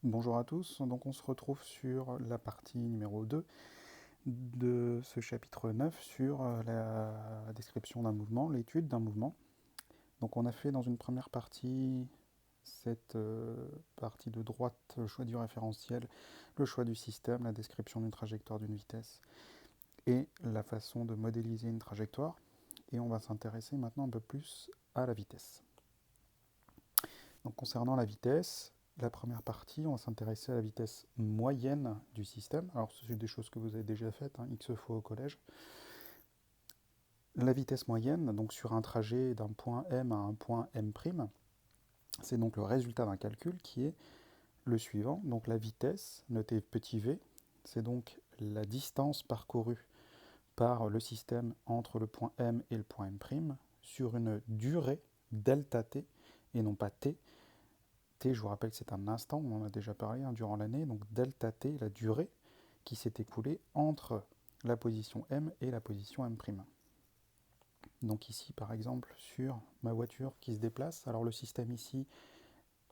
Bonjour à tous, donc on se retrouve sur la partie numéro 2 de ce chapitre 9 sur la description d'un mouvement, l'étude d'un mouvement. Donc on a fait dans une première partie cette partie de droite, le choix du référentiel, le choix du système, la description d'une trajectoire d'une vitesse et la façon de modéliser une trajectoire. Et on va s'intéresser maintenant un peu plus à la vitesse. Donc concernant la vitesse, la première partie, on va s'intéresser à la vitesse moyenne du système. Alors, c'est des choses que vous avez déjà faites, hein, X fois au collège. La vitesse moyenne, donc sur un trajet d'un point M à un point M', c'est donc le résultat d'un calcul qui est le suivant. Donc la vitesse, notée petit v, c'est donc la distance parcourue par le système entre le point M et le point M' sur une durée delta t et non pas t. T, je vous rappelle que c'est un instant, on en a déjà parlé, hein, durant l'année, donc delta t, la durée qui s'est écoulée entre la position M et la position M'. Donc ici, par exemple, sur ma voiture qui se déplace, alors le système ici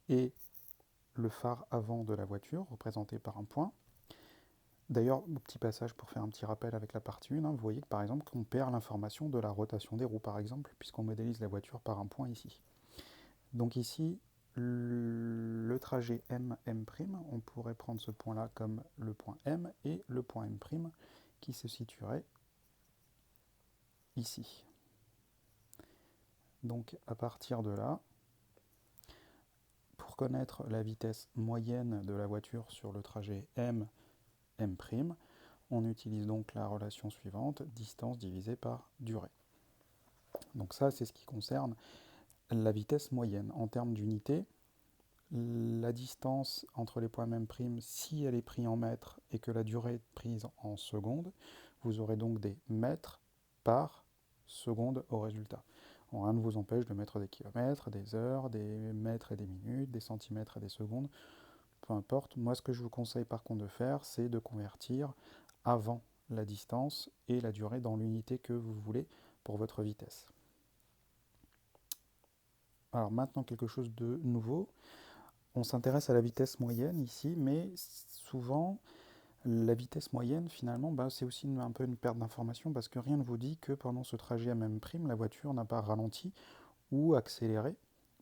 est le phare avant de la voiture, représenté par un point. D'ailleurs, petit passage pour faire un petit rappel avec la partie 1, hein, vous voyez que par exemple qu'on perd l'information de la rotation des roues, par exemple, puisqu'on modélise la voiture par un point ici. Donc ici, le trajet M', on pourrait prendre ce point-là comme le point M et le point M' qui se situerait ici. Donc à partir de là, pour connaître la vitesse moyenne de la voiture sur le trajet M', on utilise donc la relation suivante, distance divisée par durée. Donc ça, c'est ce qui concerne la vitesse moyenne. En termes d'unité, la distance entre les points M', si elle est prise en mètres et que la durée est prise en secondes, vous aurez donc des mètres par seconde au résultat. Bon, rien ne vous empêche de mettre des kilomètres, des heures, des mètres et des minutes, des centimètres et des secondes, peu importe. Moi, ce que je vous conseille par contre de faire, c'est de convertir avant la distance et la durée dans l'unité que vous voulez pour votre vitesse. Alors maintenant, quelque chose de nouveau. On s'intéresse à la vitesse moyenne ici, mais souvent, la vitesse moyenne, finalement, c'est aussi un peu une perte d'information parce que rien ne vous dit que pendant ce trajet à M', la voiture n'a pas ralenti ou accéléré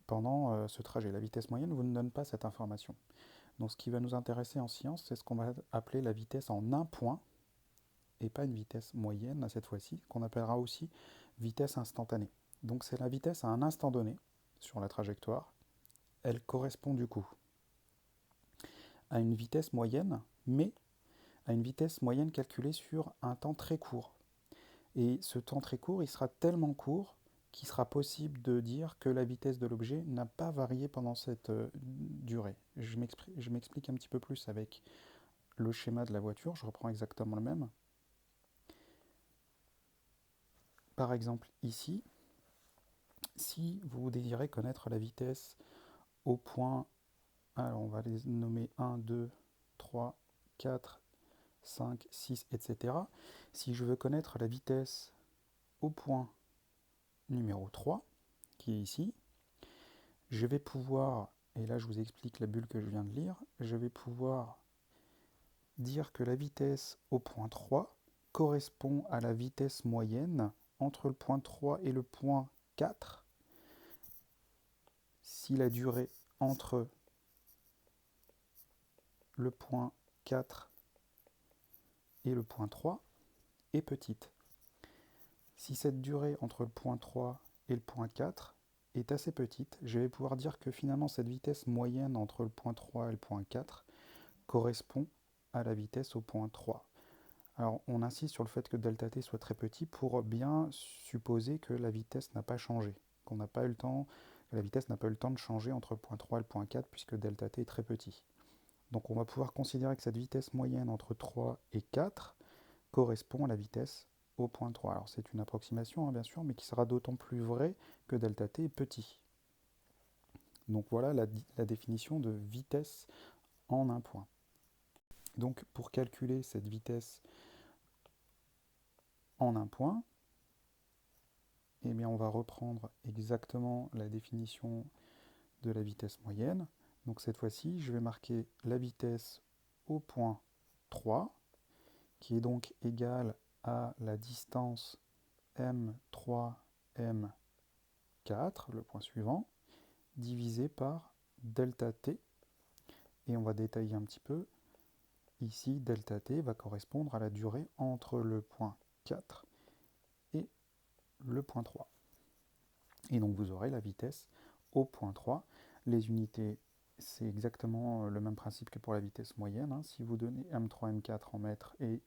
pendant ce trajet. La vitesse moyenne vous ne donne pas cette information. Donc ce qui va nous intéresser en science, c'est ce qu'on va appeler la vitesse en un point, et pas une vitesse moyenne à cette fois-ci, qu'on appellera aussi vitesse instantanée. Donc c'est la vitesse à un instant donné sur la trajectoire. Elle correspond du coup à une vitesse moyenne, mais à une vitesse moyenne calculée sur un temps très court. Et ce temps très court, il sera tellement court qu'il sera possible de dire que la vitesse de l'objet n'a pas varié pendant cette durée. Je m'explique un petit peu plus avec le schéma de la voiture, je reprends exactement le même. Par exemple, ici, si vous désirez connaître la vitesse au point, alors on va les nommer 1, 2, 3, 4, 5, 6, etc. Si je veux connaître la vitesse au point numéro 3, qui est ici, je vais pouvoir, et là je vous explique la bulle que je viens de lire, je vais pouvoir dire que la vitesse au point 3 correspond à la vitesse moyenne entre le point 3 et le point 4 si la durée entre le point 4 et le point 3 est petite. Si cette durée entre le point 3 et le point 4 est assez petite, je vais pouvoir dire que finalement cette vitesse moyenne entre le point 3 et le point 4 correspond à la vitesse au point 3. Alors on insiste sur le fait que delta t soit très petit pour bien supposer que la vitesse n'a pas changé, qu'on n'a pas eu le temps, que la vitesse n'a pas eu le temps de changer entre le point 3 et le point 4 puisque delta t est très petit. Donc on va pouvoir considérer que cette vitesse moyenne entre 3 et 4 correspond à la vitesse au point 3. Alors c'est une approximation, hein, bien sûr, mais qui sera d'autant plus vraie que delta t est petit. Donc voilà la définition de vitesse en un point. Donc pour calculer cette vitesse en un point, eh bien on va reprendre exactement la définition de la vitesse moyenne. Donc cette fois-ci, je vais marquer la vitesse au point 3, qui est donc égale à la distance m3, m4, le point suivant, divisé par delta t. Et on va détailler un petit peu. Ici, delta t va correspondre à la durée entre le point 4 et le point 3. Et donc vous aurez la vitesse au point 3. Les unités, c'est exactement le même principe que pour la vitesse moyenne. Si vous donnez m3, m4 en mètres et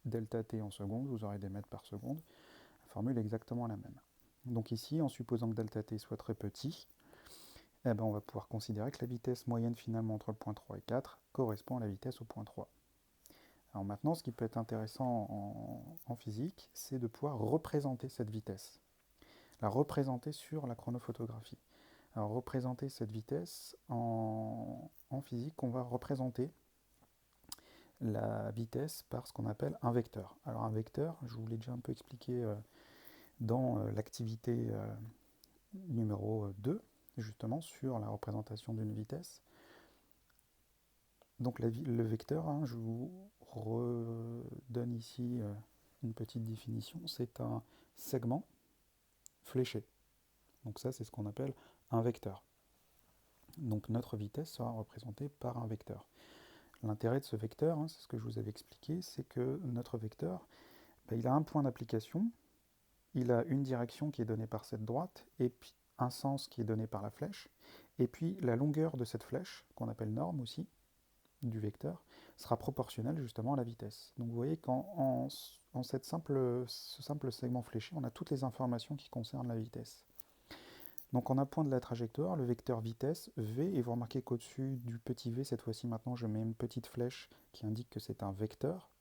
delta t en secondes, vous aurez des mètres par seconde. La formule est exactement la même. Donc ici, en supposant que delta t soit très petit, eh ben on va pouvoir considérer que la vitesse moyenne finalement entre le point 3 et 4 correspond à la vitesse au point 3. Alors maintenant, ce qui peut être intéressant en physique, c'est de pouvoir représenter cette vitesse, la représenter sur la chronophotographie. Alors représenter cette vitesse en physique, on va représenter la vitesse par ce qu'on appelle un vecteur. Alors un vecteur, je vous l'ai déjà un peu expliqué dans l'activité numéro 2, justement sur la représentation d'une vitesse. Donc le vecteur, je vous redonne ici une petite définition, c'est un segment fléché. Donc ça, c'est ce qu'on appelle un vecteur. Donc notre vitesse sera représentée par un vecteur. L'intérêt de ce vecteur, c'est ce que je vous avais expliqué, c'est que notre vecteur, il a un point d'application, il a une direction qui est donnée par cette droite, et puis un sens qui est donné par la flèche, et puis la longueur de cette flèche, qu'on appelle norme aussi, du vecteur, sera proportionnelle justement à la vitesse. Donc vous voyez qu'en ce simple segment fléché, on a toutes les informations qui concernent la vitesse. Donc en appoint de la trajectoire, le vecteur vitesse v, et vous remarquez qu'au-dessus du petit v, cette fois-ci maintenant je mets une petite flèche qui indique que c'est un vecteur,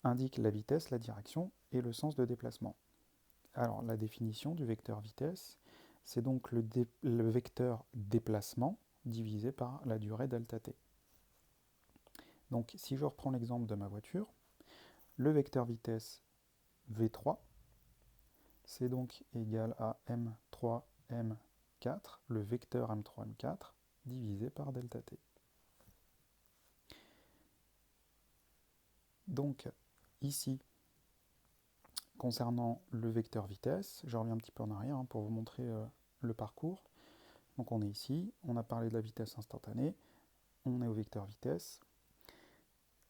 indique la vitesse, la direction et le sens de déplacement. Alors la définition du vecteur vitesse, c'est donc le vecteur déplacement divisé par la durée delta t. Donc si je reprends l'exemple de ma voiture, le vecteur vitesse v3, c'est donc égal à m3, m4, le vecteur m3, m4, divisé par delta t. Donc ici, concernant le vecteur vitesse, je reviens un petit peu en arrière pour vous montrer le parcours. Donc on est ici, on a parlé de la vitesse instantanée, on est au vecteur vitesse.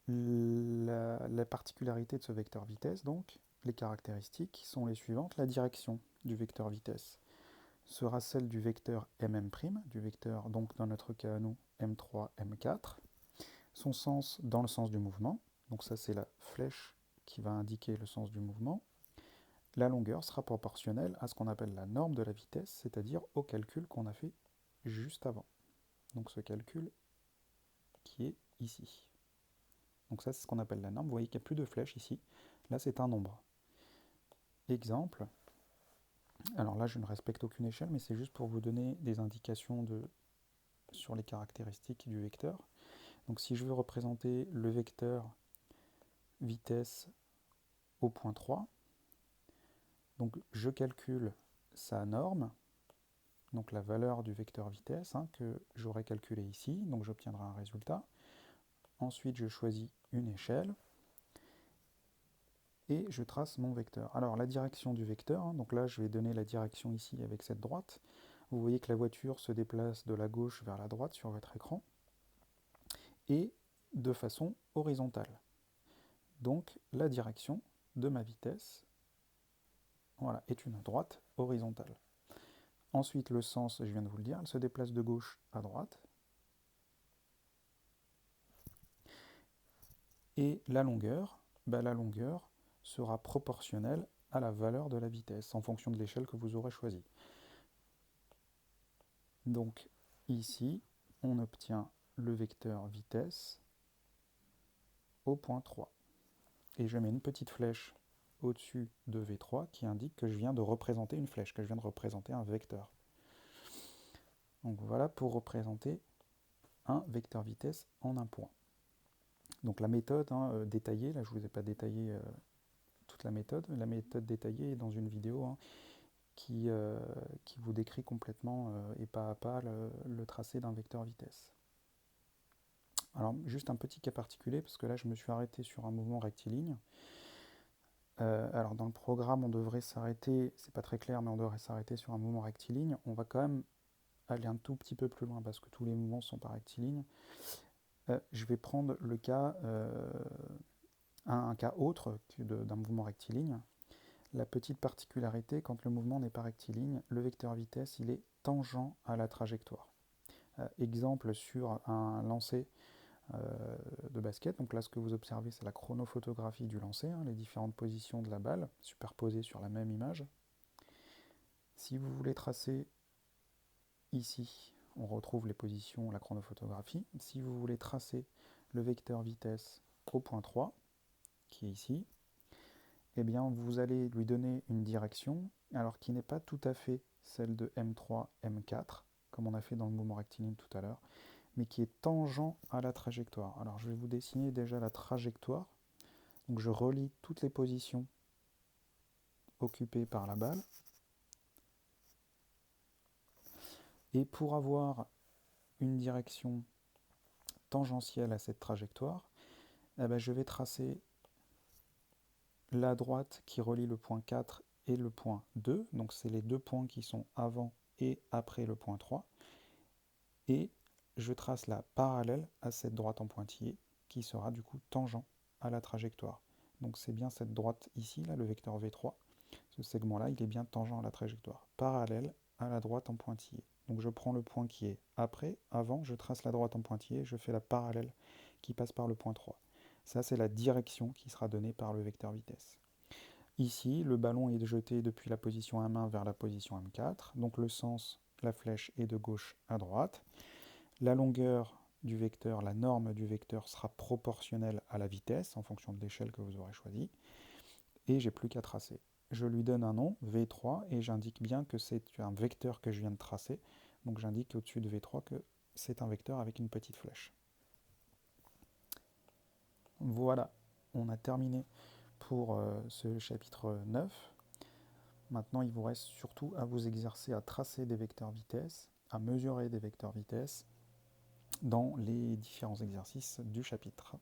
La particularité de ce vecteur vitesse, donc, les caractéristiques sont les suivantes. La direction du vecteur vitesse sera celle du vecteur mm', du vecteur, donc dans notre cas à nous, m3, m4. Son sens dans le sens du mouvement, donc ça c'est la flèche qui va indiquer le sens du mouvement. La longueur sera proportionnelle à ce qu'on appelle la norme de la vitesse, c'est-à-dire au calcul qu'on a fait juste avant. Donc ce calcul qui est ici. Donc ça, c'est ce qu'on appelle la norme. Vous voyez qu'il n'y a plus de flèche ici. Là, c'est un nombre. Exemple. Alors là, je ne respecte aucune échelle, mais c'est juste pour vous donner des indications sur les caractéristiques du vecteur. Donc si je veux représenter le vecteur vitesse au point 3, donc je calcule sa norme, donc la valeur du vecteur vitesse que j'aurais calculé ici, donc j'obtiendrai un résultat. Ensuite, je choisis une échelle et je trace mon vecteur. Alors la direction du vecteur, donc là je vais donner la direction ici avec cette droite. Vous voyez que la voiture se déplace de la gauche vers la droite sur votre écran et de façon horizontale. Donc la direction de ma vitesse est une droite horizontale. Ensuite le sens, je viens de vous le dire, elle se déplace de gauche à droite. Et la longueur sera proportionnelle à la valeur de la vitesse en fonction de l'échelle que vous aurez choisie. Donc ici, on obtient le vecteur vitesse au point 3. Et je mets une petite flèche au-dessus de V3 qui indique que je viens de représenter une flèche, que je viens de représenter un vecteur. Donc voilà pour représenter un vecteur vitesse en un point. Donc la méthode détaillée, là je ne vous ai pas détaillé toute la méthode détaillée est dans une vidéo qui vous décrit complètement et pas à pas le tracé d'un vecteur vitesse. Alors juste un petit cas particulier, parce que là je me suis arrêté sur un mouvement rectiligne. Alors dans le programme on devrait s'arrêter, c'est pas très clair, mais on devrait s'arrêter sur un mouvement rectiligne. On va quand même aller un tout petit peu plus loin parce que tous les mouvements sont pas rectilignes. Je vais prendre le cas, un cas autre d'un mouvement rectiligne. La petite particularité, quand le mouvement n'est pas rectiligne, le vecteur vitesse il est tangent à la trajectoire. Exemple sur un lancer de basket. Donc là, ce que vous observez, c'est la chronophotographie du lancer, hein, les différentes positions de la balle superposées sur la même image. Si vous voulez tracer ici, on retrouve les positions, la chronophotographie. Si vous voulez tracer le vecteur vitesse au point 3, qui est ici, eh bien vous allez lui donner une direction, alors qui n'est pas tout à fait celle de M3, M4, comme on a fait dans le mouvement rectiligne tout à l'heure, mais qui est tangent à la trajectoire. Alors je vais vous dessiner déjà la trajectoire. Donc je relie toutes les positions occupées par la balle. Et pour avoir une direction tangentielle à cette trajectoire, eh ben, je vais tracer la droite qui relie le point 4 et le point 2. Donc c'est les deux points qui sont avant et après le point 3. Et je trace la parallèle à cette droite en pointillé qui sera du coup tangent à la trajectoire. Donc c'est bien cette droite ici, là, le vecteur V3. Ce segment-là, il est bien tangent à la trajectoire, parallèle à la droite en pointillé. Donc je prends le point qui est après, avant, je trace la droite en pointillé, je fais la parallèle qui passe par le point 3. Ça, c'est la direction qui sera donnée par le vecteur vitesse. Ici, le ballon est jeté depuis la position M1 vers la position M4, donc le sens, la flèche est de gauche à droite. La longueur du vecteur, la norme du vecteur sera proportionnelle à la vitesse en fonction de l'échelle que vous aurez choisie. Et j'ai plus qu'à tracer. Je lui donne un nom, V3, et j'indique bien que c'est un vecteur que je viens de tracer. Donc j'indique au-dessus de V3 que c'est un vecteur avec une petite flèche. Voilà, on a terminé pour ce chapitre 9. Maintenant, il vous reste surtout à vous exercer à tracer des vecteurs vitesse, à mesurer des vecteurs vitesse dans les différents exercices du chapitre.